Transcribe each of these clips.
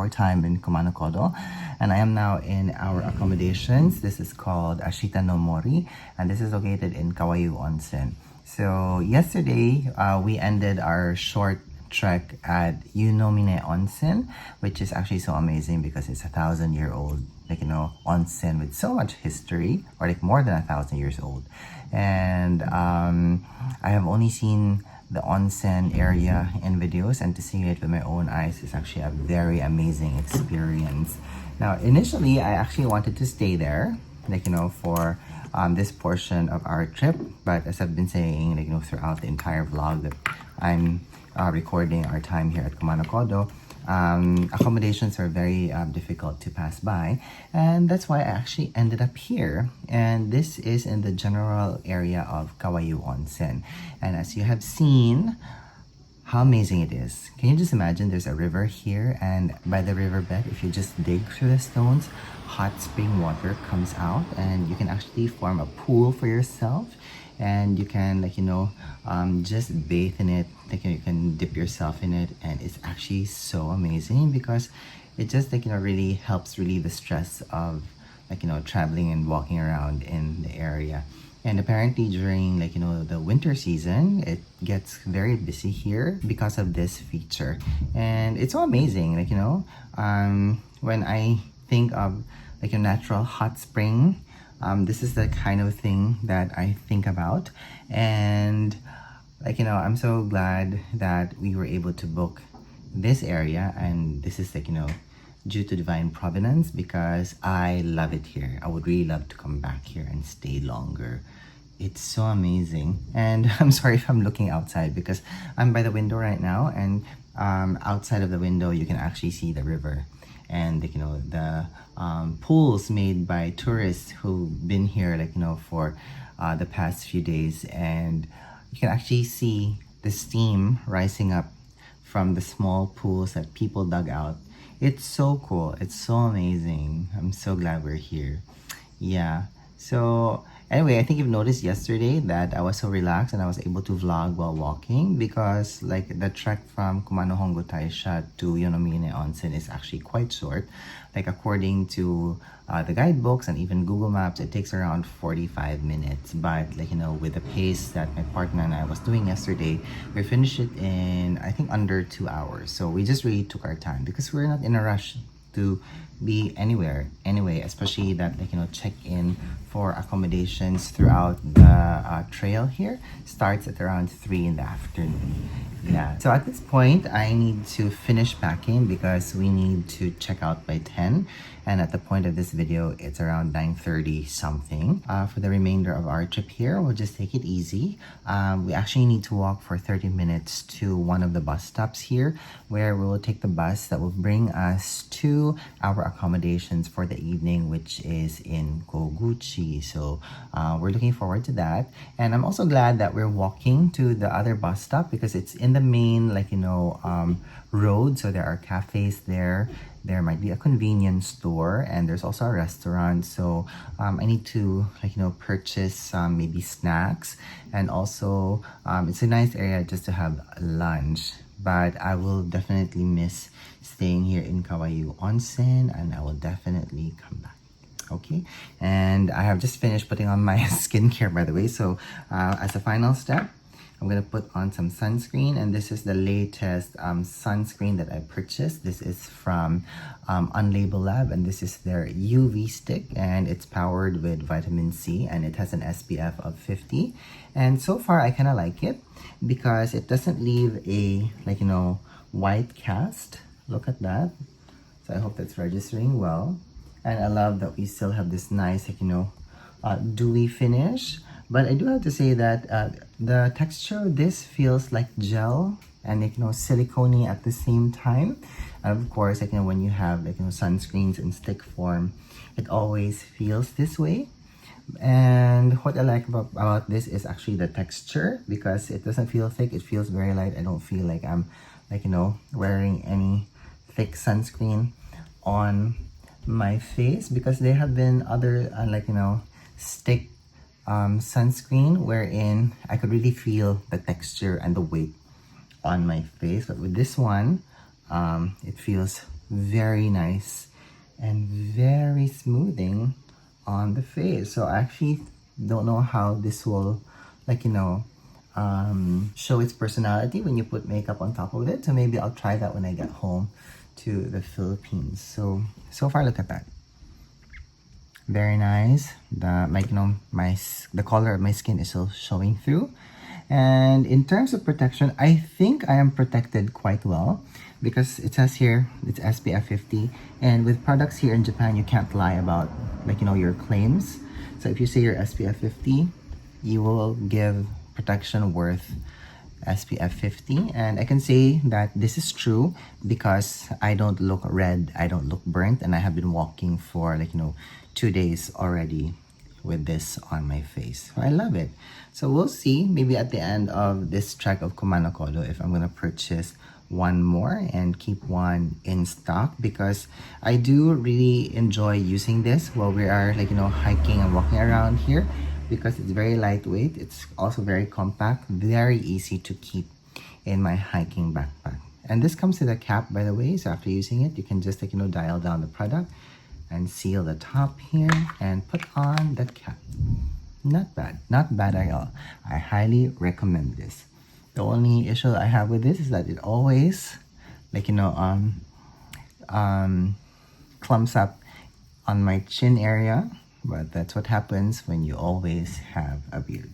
our time in Kumano, Kodo, and I am now in our accommodations. This is called Ashita no Mori, and this is located in Kawayu Onsen. So yesterday, we ended our short trek at Unomine Onsen, which is actually so amazing because it's 1,000-year-old, onsen with so much history, or like more than 1,000 years old. And I have only seen the onsen area in videos, and to see it with my own eyes is actually a very amazing experience. Now, initially, I actually wanted to stay there, for this portion of our trip, but as I've been saying, throughout the entire vlog that I'm recording our time here at Kumano, Kodo, accommodations are very difficult to pass by, and that's why I actually ended up here. And this is in the general area of Kawayu Onsen, and as you have seen how amazing it is. Can you just imagine there's a river here, and by the riverbed, if you just dig through the stones, hot spring water comes out, and you can actually form a pool for yourself, and you can just bathe in it. You can dip yourself in it, and it's actually so amazing because it just really helps relieve the stress of traveling and walking around in the area. And apparently during the winter season, it gets very busy here because of this feature, and it's so amazing. When I think of a natural hot spring, this is the kind of thing that I think about. And I'm so glad that we were able to book this area, and this is due to divine providence, because I love it here. I would really love to come back here and stay longer. It's so amazing. And I'm sorry if I'm looking outside because I'm by the window right now, and outside of the window you can actually see the river and the pools made by tourists who've been here for the past few days, and you can actually see the steam rising up from the small pools that people dug out. It's so cool. It's so amazing. I'm so glad we're here. Yeah. So anyway, I think you've noticed yesterday that I was so relaxed and I was able to vlog while walking, because the trek from Kumano Hongo Taisha to Yonomine Onsen is actually quite short. According to the guidebooks and even Google Maps, it takes around 45 minutes. But with the pace that my partner and I was doing yesterday, we finished it in I think under 2 hours. So we just really took our time because we're not in a rush to be anywhere anyway, especially that check-in for accommodations throughout the trail here starts at around 3 in the afternoon. Yeah, so at this point I need to finish packing because we need to check out by 10, and at the point of this video it's around 9:30 something. For the remainder of our trip here, we'll just take it easy. We actually need to walk for 30 minutes to one of the bus stops here, where we will take the bus that will bring us to our accommodations for the evening, which is in Koguchi. So we're looking forward to that, and I'm also glad that we're walking to the other bus stop because it's in the main road. So there are cafes there might be a convenience store, and there's also a restaurant. So I need to purchase some maybe snacks, and also it's a nice area just to have lunch. But I will definitely miss staying here in Kawayu Onsen, and I will definitely come back. Okay, and I have just finished putting on my skincare, by the way. So as a final step, I'm gonna put on some sunscreen, and this is the latest sunscreen that I purchased. This is from Unlabel Lab, and this is their UV stick, and it's powered with vitamin C, and it has an SPF of 50. And so far I kind of like it because it doesn't leave a white cast. Look at that. So I hope that's registering well, and I love that we still have this nice dewy finish. But I do have to say that the texture of this feels like gel and silicone at the same time. And of course, when you have sunscreens in stick form, it always feels this way. And what I like about this is actually the texture, because it doesn't feel thick. It feels very light. I don't feel like I'm wearing any thick sunscreen on my face, because there have been other stick sunscreen wherein I could really feel the texture and the weight on my face. But with this one, it feels very nice and very smoothing on the face. So I actually don't know how this will, like, you know, show its personality when you put makeup on top of it. So maybe I'll try that when I get home to the Philippines. So far, look at that. Very nice. Like, you know, the color of my skin is still showing through. And in terms of protection, I think I am protected quite well because it says here it's SPF 50, and with products here in Japan you can't lie about, like, you know, your claims. So if you say you're SPF 50, you will give protection worth SPF 50, and I can say that this is true because I don't look red, I don't look burnt, and I have been walking for, like, you know, 2 days already with this on my face. So I love it. So we'll see, maybe at the end of this trek of Kumano Kodo, if I'm gonna purchase one more and keep one in stock, because I do really enjoy using this while we are, like, you know, hiking and walking around here, because it's very lightweight. It's also very compact, very easy to keep in my hiking backpack. And this comes with a cap, by the way, so after using it you can just, like, you know, dial down the product and seal the top here and put on the cap. Not bad, not bad at all. I highly recommend this. The only issue I have with this is that it always, like, you know, clumps up on my chin area, but that's what happens when you always have a beard.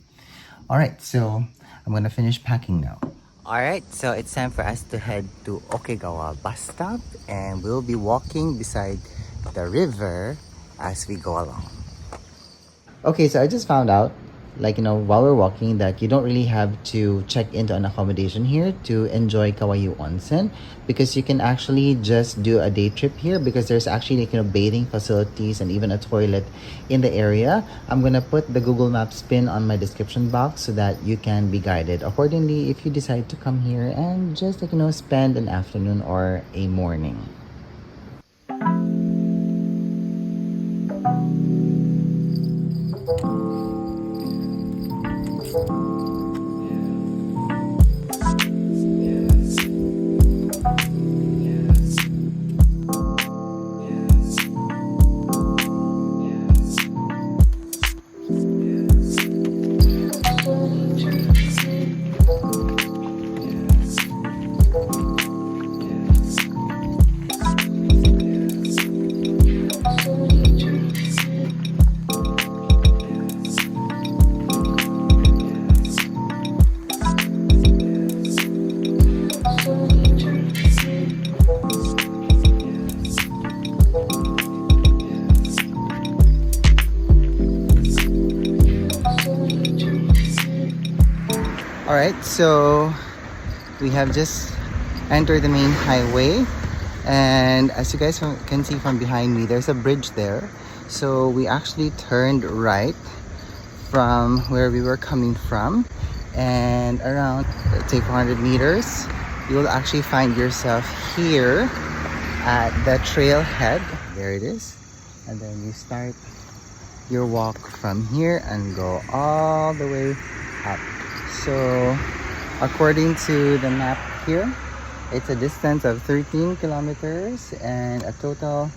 All right, so I'm gonna finish packing now. All right, so it's time for us to head to Okegawa bus stop, and we'll be walking beside the river as we go along. Okay, so I just found out, like, you know, while we're walking, that you don't really have to check into an accommodation here to enjoy Kawayu Onsen, because you can actually just do a day trip here, because there's actually, like, you know, bathing facilities and even a toilet in the area. I'm gonna put the Google Maps pin on my description box so that you can be guided accordingly if you decide to come here and just, like, you know, spend an afternoon or a morning. Alright, so we have just entered the main highway, and as you guys can see from behind me, there's a bridge there. So we actually turned right from where we were coming from, and around, let's say, 400 meters, you will actually find yourself here at the trailhead. There it is. And then you start your walk from here and go all the way up. So according to the map here, it's a distance of 13 kilometers and a total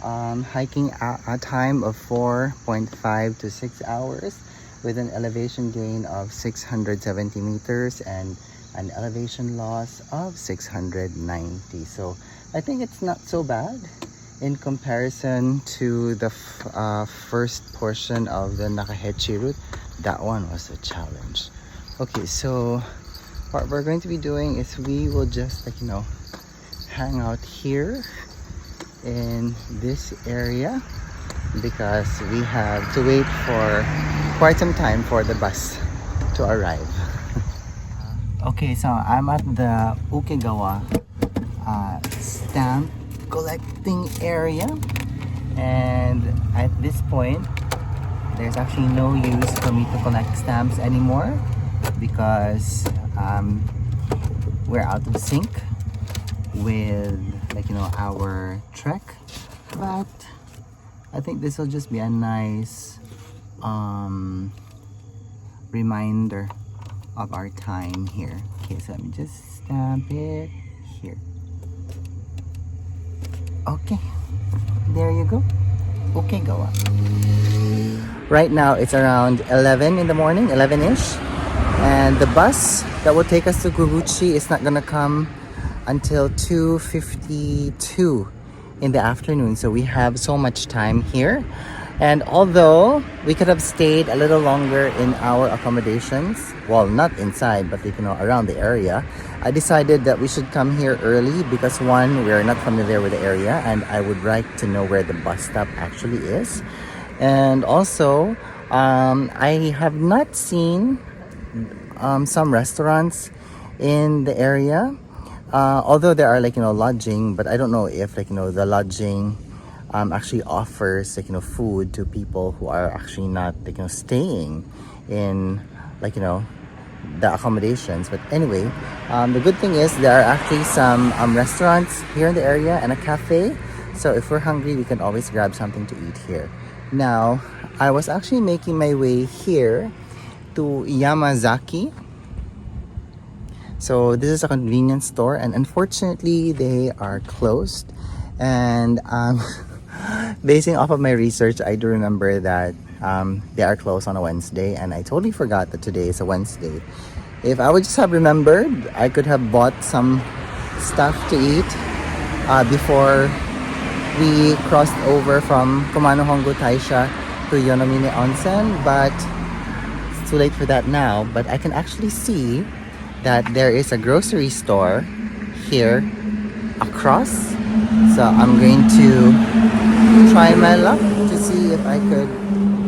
hiking a time of 4.5 to 6 hours, with an elevation gain of 670 meters and an elevation loss of 690. So I think it's not so bad in comparison to the first portion of the Nakahechi route. That one was a challenge. Okay, so what we're going to be doing is we will just, like, you know, hang out here in this area because we have to wait for quite some time for the bus to arrive. Okay, so I'm at the Okegawa stamp collecting area, and at this point there's actually no use for me to collect stamps anymore because we're out of sync with, like, you know, our trek. But I think this will just be a nice reminder of our time here. Okay, so let me just stamp it here. Okay, there you go. Okay, go up. Right now it's around 11 in the morning, 11-ish. And the bus that will take us to Koguchi is not gonna come until 2:52 in the afternoon. So we have so much time here. And although we could have stayed a little longer in our accommodations, well, not inside, but around the area, I decided that we should come here early because one, we are not familiar with the area and I would like to know where the bus stop actually is. And also, I have not seen some restaurants in the area. Although there are lodging, but I don't know if the lodging actually offers food to people who are actually not staying in the accommodations. But anyway, the good thing is there are actually some restaurants here in the area and a cafe. So if we're hungry, we can always grab something to eat here. Now, I was actually making my way here to Yamazaki. So this is a convenience store and unfortunately they are closed. And basing off of my research, I do remember that they are closed on a Wednesday, and I totally forgot that today is a Wednesday. If I would just have remembered, I could have bought some stuff to eat before we crossed over from Kumano Hongo Taisha to Yonomine Onsen, but it's too late for that now. But I can actually see that there is a grocery store here across. So I'm going to try my luck to see if I could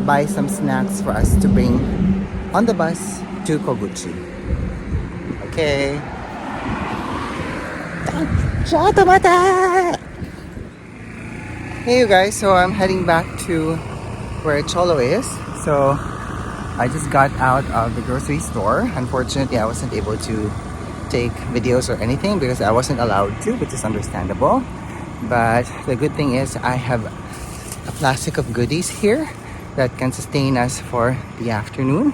buy some snacks for us to bring on the bus to Koguchi. Okay. Hey you guys, so I'm heading back to where Cholo is. So I just got out of the grocery store. Unfortunately, I wasn't able to take videos or anything because I wasn't allowed to, which is understandable. But the good thing is I have a plastic of goodies here that can sustain us for the afternoon.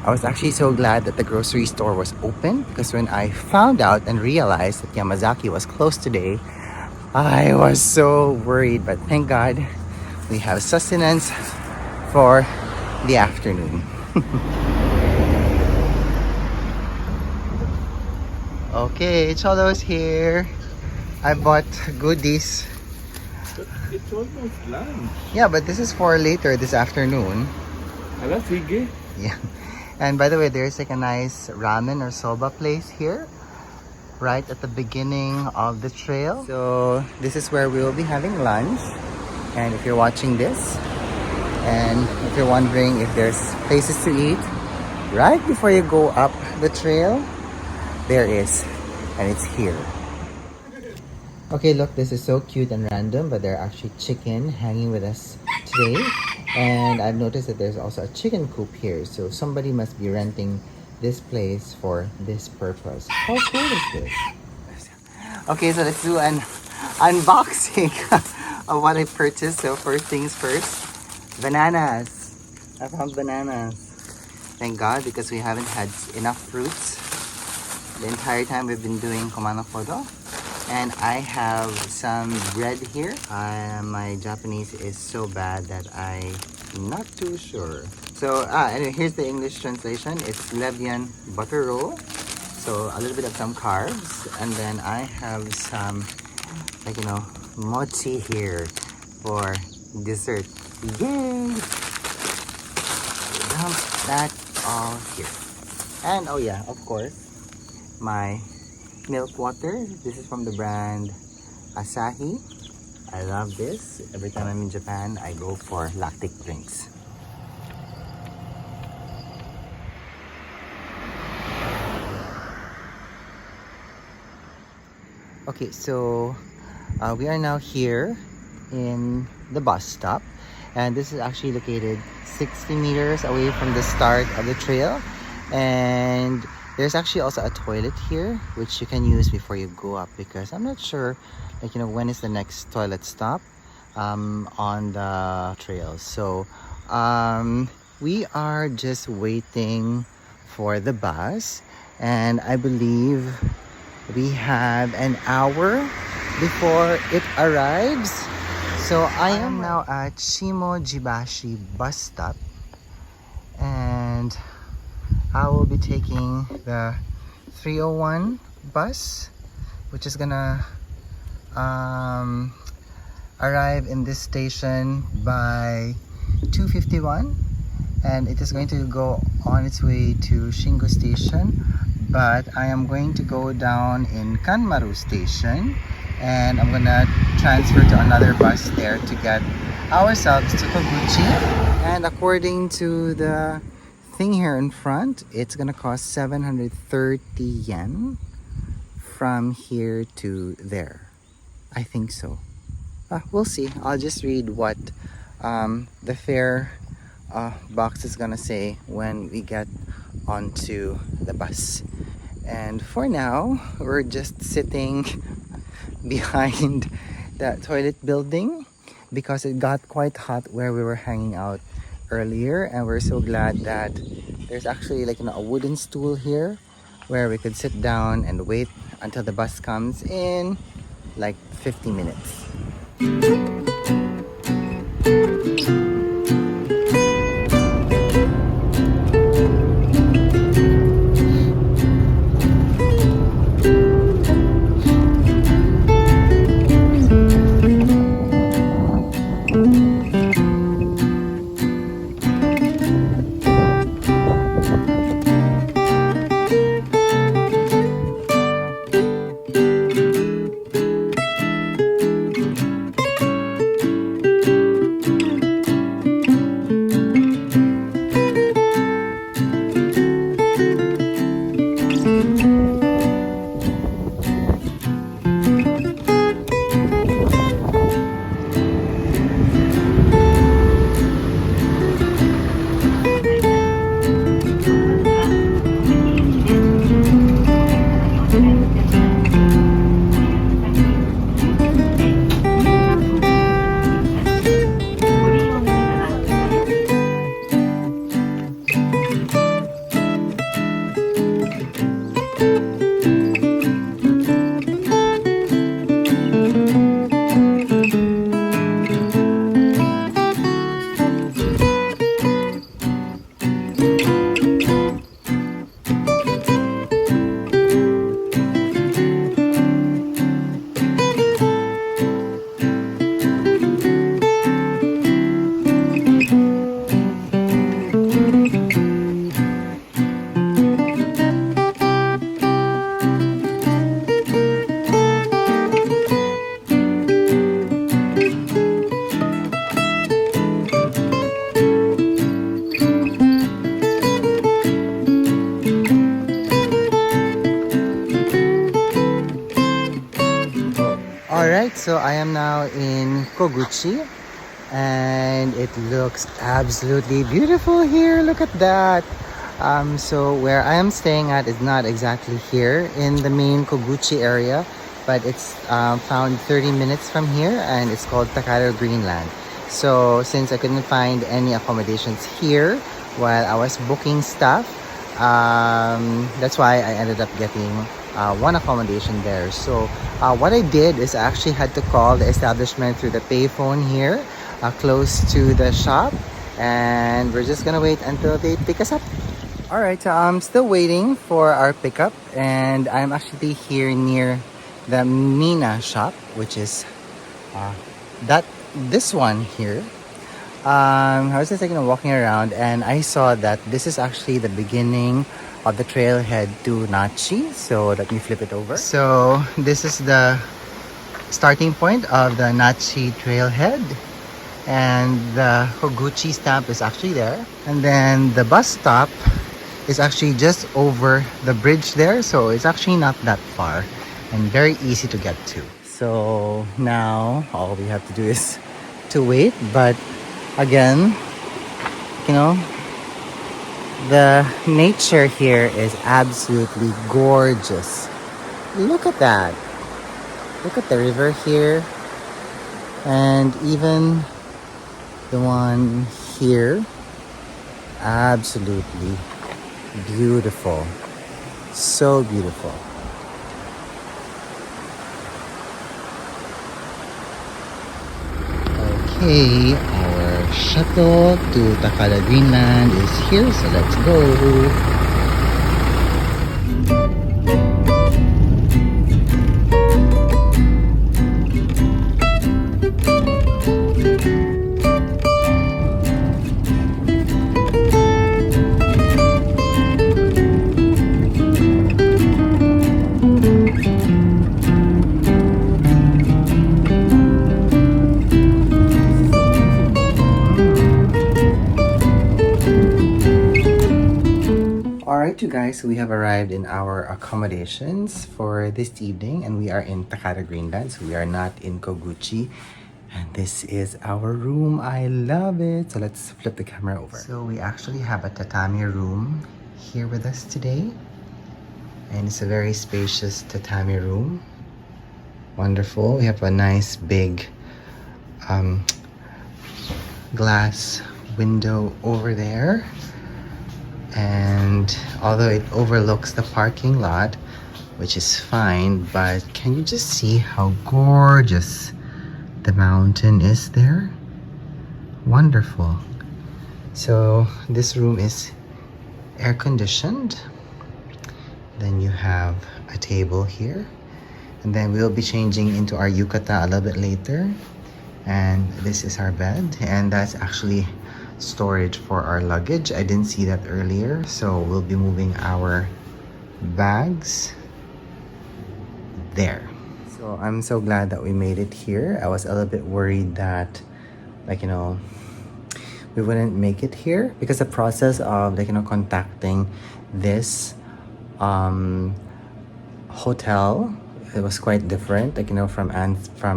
I was actually so glad that the grocery store was open because when I found out and realized that Yamazaki was closed today, I was so worried. But thank God we have sustenance for the afternoon. Okay, Cholo's here. I bought goodies. It's almost lunch. Yeah, but this is for later this afternoon. Ala, sige. Yeah. And by the way, there's a nice ramen or soba place here, right at the beginning of the trail. So this is where we will be having lunch. And if you're watching this, and if you're wondering if there's places to eat, right before you go up the trail, there is, and it's here. Okay, look, this is so cute and random, but there are actually chicken hanging with us today. And I've noticed that there's also a chicken coop here. So somebody must be renting this place for this purpose. How cool is this? Okay, so let's do an unboxing of what I purchased. So first things first, bananas. I found bananas. Thank God, because we haven't had enough fruits the entire time we've been doing Kumano Kodo. And I have some bread here. My Japanese is so bad that I'm not too sure. So, anyway, here's the English translation. It's Levian butter roll. So, a little bit of some carbs. And then I have some, mochi here for dessert. Yay! Dump that all here. And, oh yeah, of course, my milk water. This is from the brand Asahi. I love this. Every time I'm in Japan, I go for lactic drinks. Okay, so we are now here in the bus stop, and this is actually located 60 meters away from the start of the trail. And there's actually also a toilet here which you can use before you go up, because I'm not sure when is the next toilet stop on the trail. So we are just waiting for the bus, and I believe we have an hour before it arrives. So I am now at Shimojibashi bus stop, and I will be taking the 301 bus, which is gonna arrive in this station by 2:51, and it is going to go on its way to Shingo Station. But I am going to go down in Kanmaru Station, and I'm gonna transfer to another bus there to get ourselves to Koguchi. And according to the thing here in front, it's gonna cost 730 yen from here to there. I think so. We'll see. I'll just read what the fare box is gonna say when we get onto the bus. And for now, we're just sitting behind the toilet building because it got quite hot where we were hanging out earlier, and we're so glad that there's actually like a wooden stool here where we could sit down and wait until the bus comes in like 50 minutes. Alright, so I am now in Koguchi, and it looks absolutely beautiful here. Look at that. So where I am staying at is not exactly here in the main Koguchi area, but it's found 30 minutes from here, and it's called Takara Greenland. So since I couldn't find any accommodations here while I was booking stuff, that's why I ended up getting one accommodation there. So what I did is I actually had to call the establishment through the payphone here close to the shop, and we're just gonna wait until they pick us up. Alright, so I'm still waiting for our pickup, and I'm actually here near the Mina shop, which is this one here. I was just walking around, and I saw that this is actually the beginning of the trailhead to Nachi. So let me flip it over. So this is the starting point of the Nachi trailhead, and the Koguchi stamp is actually there, and then the bus stop is actually just over the bridge there, so it's actually not that far and very easy to get to. So now all we have to do is to wait, but again, the nature here is absolutely gorgeous. Look at that. Look at the river here, and even the one here. Absolutely beautiful. So beautiful. Okay, our shuttle to Takada Greenland is here, so let's go. Alright you guys, we have arrived in our accommodations for this evening and we are in Takada Greenland, so we are not in Koguchi. And this is our room. I love it. So let's flip the camera over. So we actually have a tatami room here with us today. And it's a very spacious tatami room. Wonderful. We have a nice big glass window over there. And although it overlooks the parking lot, which is fine, but can you just see how gorgeous the mountain is there? Wonderful. So this room is air conditioned. Then you have a table here, and then we'll be changing into our yukata a little bit later. And this is our bed, and that's actually storage for our luggage. I didn't see that earlier, so we'll be moving our bags there. So I'm so glad that we made it here. I was a little bit worried that, like, you know, we wouldn't make it here because the process of, like, you know, contacting this hotel, it was quite different, like, you know, from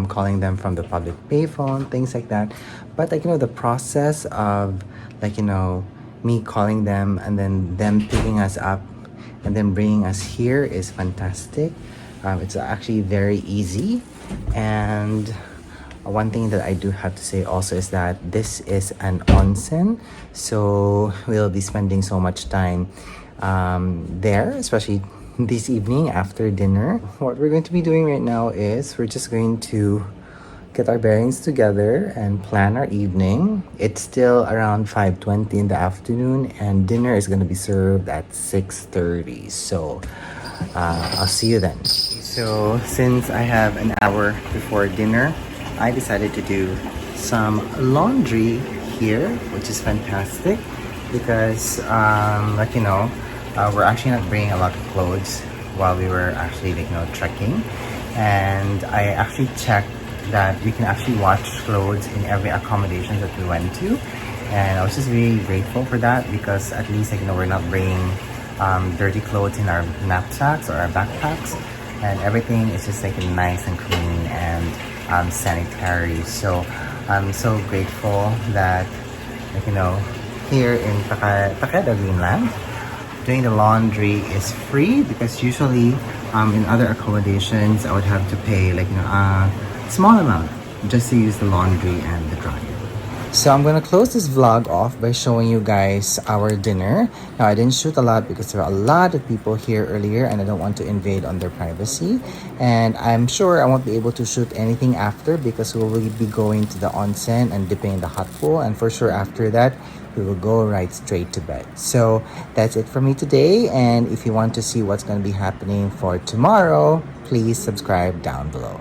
calling them from the public payphone, things like that. But, like, you know, the process of, like, you know, me calling them and then them picking us up and then bringing us here is fantastic. It's actually very easy. And one thing that I do have to say also is that this is an onsen, so we'll be spending so much time there, especially this evening after dinner. What we're going to be doing right now is we're just going to get our bearings together and plan our evening. It's still around 5:20 in the afternoon and dinner is going to be served at 6:30. So I'll see you then. So since I have an hour before dinner, I decided to do some laundry here, which is fantastic because like, you know, we're actually not bringing a lot of clothes while we were actually, like, you know, trekking. And I actually checked that we can actually wash clothes in every accommodation that we went to. And I was just really grateful for that because at least, like, you know, we're not bringing dirty clothes in our knapsacks or our backpacks. And everything is just, like, nice and clean and sanitary. So I'm so grateful that, like, you know, here in Takada Greenland, doing the laundry is free because usually in other accommodations I would have to pay, like, you know, a small amount just to use the laundry and the dryer. So I'm gonna close this vlog off by showing you guys our dinner. Now I didn't shoot a lot because there are a lot of people here earlier and I don't want to invade on their privacy. And I'm sure I won't be able to shoot anything after because we will be going to the onsen and dipping in the hot pool, and for sure after that we will go right straight to bed. So that's it for me today, and if you want to see what's going to be happening for tomorrow, please subscribe down below.